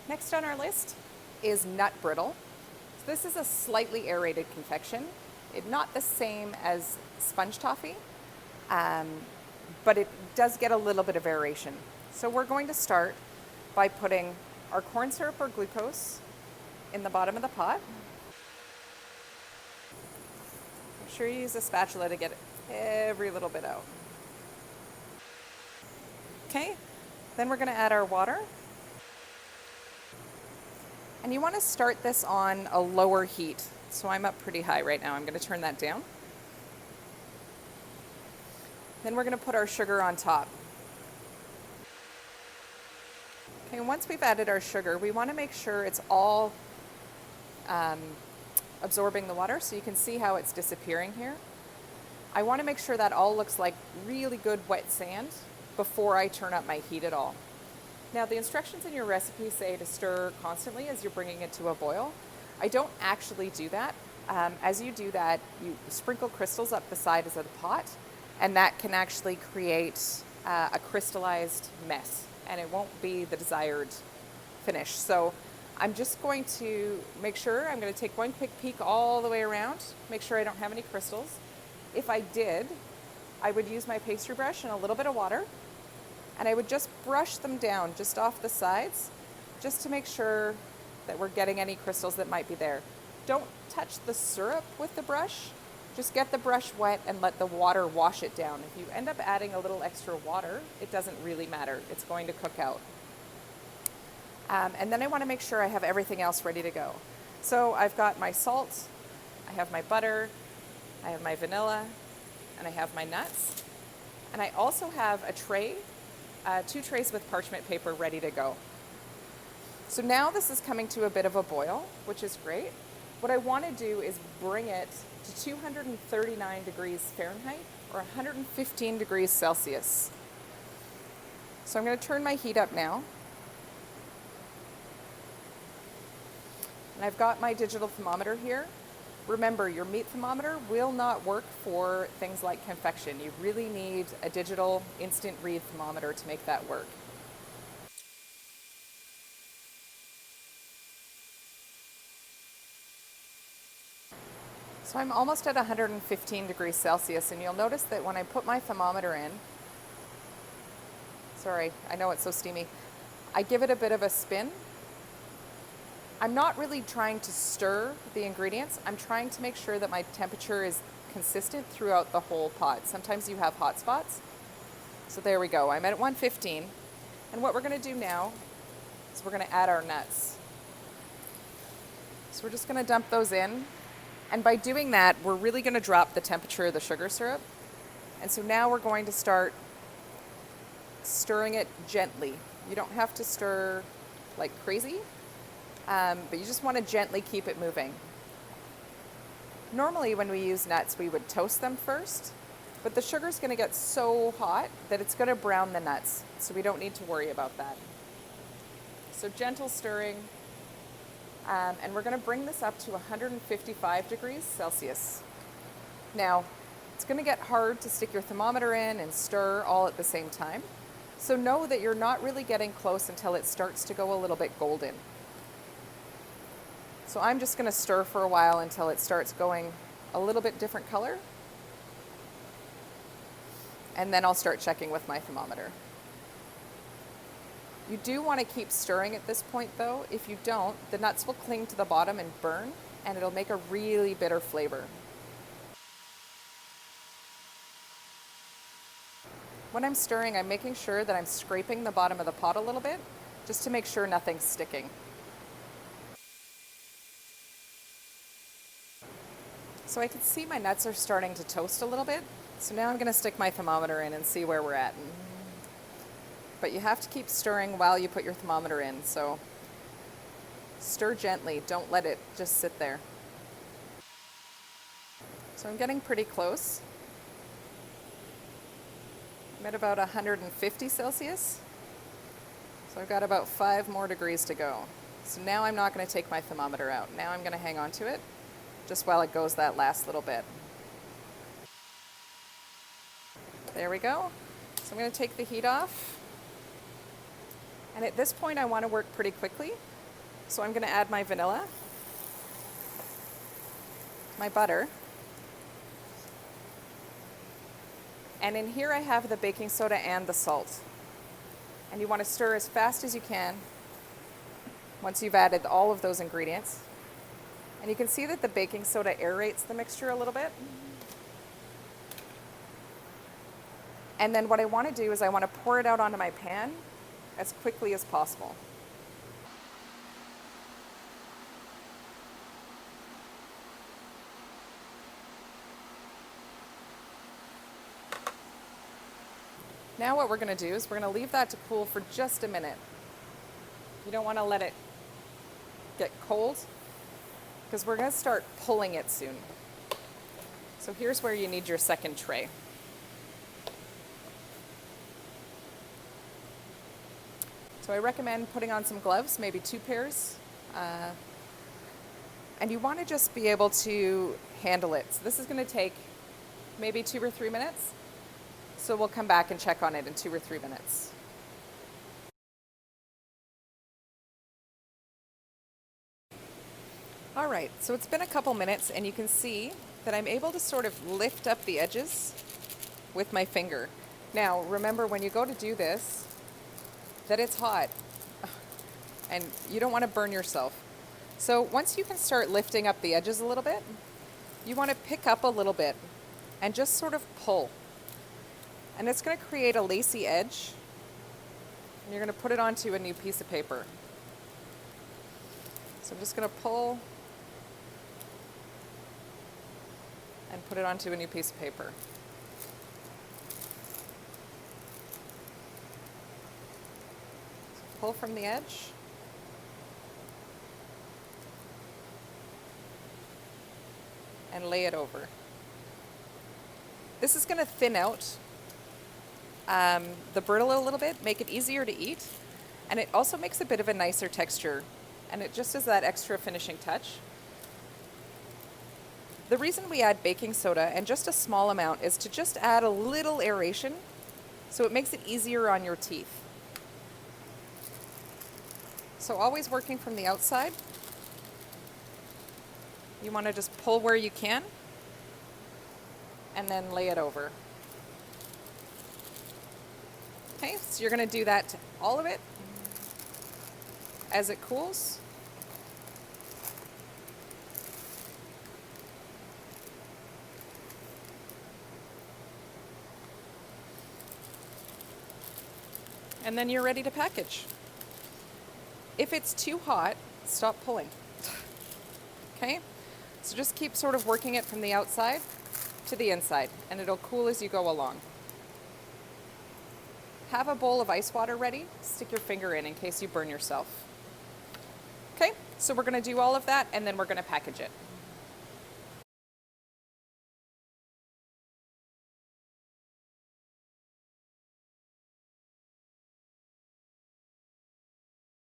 Next on our list is nut brittle. So this is a slightly aerated confection. It's not the same as sponge toffee, but it does get a little bit of aeration. So we're going to start by putting our corn syrup or glucose in the bottom of the pot. Make sure you use a spatula to get every little bit out. Okay, then we're going to add our water. And you want to start this on a lower heat. So I'm up pretty high right now. I'm going to turn that down. Then we're going to put our sugar on top. Okay, and once we've added our sugar, we want to make sure it's all absorbing the water, so you can see how it's disappearing here. I want to make sure that all looks like really good wet sand before I turn up my heat at all. Now, the instructions in your recipe say to stir constantly as you're bringing it to a boil. I don't actually do that. As you do that, you sprinkle crystals up the sides of the pot, and that can actually create a crystallized mess, and it won't be the desired finish. So I'm just going to make sure, I'm going to take one quick peek all the way around, make sure I don't have any crystals. If I did, I would use my pastry brush and a little bit of water, and I would just brush them down just off the sides, just to make sure that we're getting any crystals that might be there. Don't touch the syrup with the brush. Just get the brush wet and let the water wash it down. If you end up adding a little extra water, it doesn't really matter. It's going to cook out. And then I want to make sure I have everything else ready to go. So I've got my salt, I have my butter, I have my vanilla, and I have my nuts. And I also have a tray, 2 trays with parchment paper ready to go. So now this is coming to a bit of a boil, which is great. What I want to do is bring it to 239 degrees Fahrenheit or 115 degrees Celsius. So I'm going to turn my heat up now. And I've got my digital thermometer here. Remember, your meat thermometer will not work for things like confection. You really need a digital instant read thermometer to make that work. So I'm almost at 115 degrees Celsius, and you'll notice that when I put my thermometer in, sorry, I know it's so steamy, I give it a bit of a spin. I'm not really trying to stir the ingredients. I'm trying to make sure that my temperature is consistent throughout the whole pot. Sometimes you have hot spots. So there we go. I'm at 115. And what we're going to do now is we're going to add our nuts. So we're just going to dump those in. And by doing that, we're really going to drop the temperature of the sugar syrup. And so now we're going to start stirring it gently. You don't have to stir like crazy. But you just want to gently keep it moving. Normally when we use nuts, we would toast them first, but the sugar's going to get so hot that it's going to brown the nuts, so we don't need to worry about that. So gentle stirring, and we're going to bring this up to 155 degrees Celsius. Now, it's going to get hard to stick your thermometer in and stir all at the same time, so know that you're not really getting close until it starts to go a little bit golden. So I'm just going to stir for a while until it starts going a little bit different color. And then I'll start checking with my thermometer. You do want to keep stirring at this point though. If you don't, the nuts will cling to the bottom and burn, and it'll make a really bitter flavor. When I'm stirring, I'm making sure that I'm scraping the bottom of the pot a little bit, just to make sure nothing's sticking. So I can see my nuts are starting to toast a little bit. So now I'm going to stick my thermometer in and see where we're at. But you have to keep stirring while you put your thermometer in. So stir gently. Don't let it just sit there. So I'm getting pretty close. I'm at about 150 Celsius. So I've got about 5 more degrees to go. So now I'm not going to take my thermometer out. Now I'm going to hang on to it just while it goes that last little bit. There we go. So I'm going to take the heat off. And at this point I want to work pretty quickly. So I'm going to add my vanilla, my butter, and in here I have the baking soda and the salt. And you want to stir as fast as you can once you've added all of those ingredients. And you can see that the baking soda aerates the mixture a little bit. And then what I want to do is I want to pour it out onto my pan as quickly as possible. Now what we're going to do is we're going to leave that to cool for just a minute. You don't want to let it get cold because we're going to start pulling it soon. So here's where you need your second tray. So I recommend putting on some gloves, maybe 2 pairs. And you want to just be able to handle it. So this is going to take maybe 2 or 3 minutes. So we'll come back and check on it in 2 or 3 minutes. All right, so it's been a couple minutes and you can see that I'm able to sort of lift up the edges with my finger. Now, remember when you go to do this, that it's hot and you don't want to burn yourself. So once you can start lifting up the edges a little bit, you want to pick up a little bit and just sort of pull. And it's going to create a lacy edge. And you're going to put it onto a new piece of paper. So I'm just going to pull and put it onto a new piece of paper. So pull from the edge. And lay it over. This is going to thin out the brittle a little bit, make it easier to eat, and it also makes a bit of a nicer texture, and it just is that extra finishing touch. The reason we add baking soda, and just a small amount, is to just add a little aeration, so it makes it easier on your teeth. So always working from the outside. You want to just pull where you can, and then lay it over. Okay, so you're going to do that to all of it as it cools. And then you're ready to package. If it's too hot, stop pulling. Okay, so just keep sort of working it from the outside to the inside, and it'll cool as you go along. Have a bowl of ice water ready. Stick your finger in case you burn yourself. Okay, so we're going to do all of that and then we're going to package it.